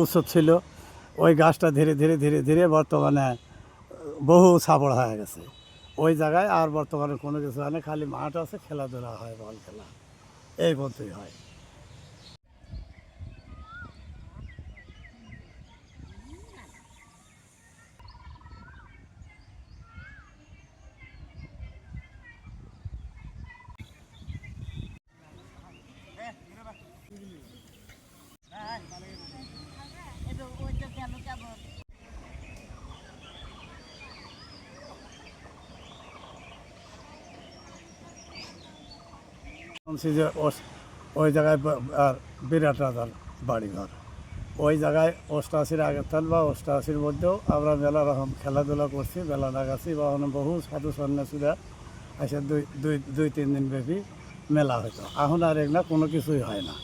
উচ্চ ছিল, ওই গাছটা ধীরে ধীরে ধীরে ধীরে বর্তমানে বহু ছাপড় হয়ে গেছে। ওই জায়গায় আর বর্তমানে কোনো কিছু হয় না, খালি মাঠ আছে, খেলাধুলা হয়, বল খেলা এই পর্যন্তই হয়। শুনছি যে ওই জায়গায় আর বিরাট রাজার বাড়িঘর, ওই জায়গায় অষ্টআশির আগের তাল বা অষ্টআশির মধ্যেও আমরা মেলা রকম খেলাধুলা করছি, মেলা লাগাচ্ছি বা বহু সাধু সন্ন্যাসীরা এসে দুই দুই দুই তিন দিন ব্যাপী মেলা হতো। এখন আর এগুলো কোনো কিছুই হয় না।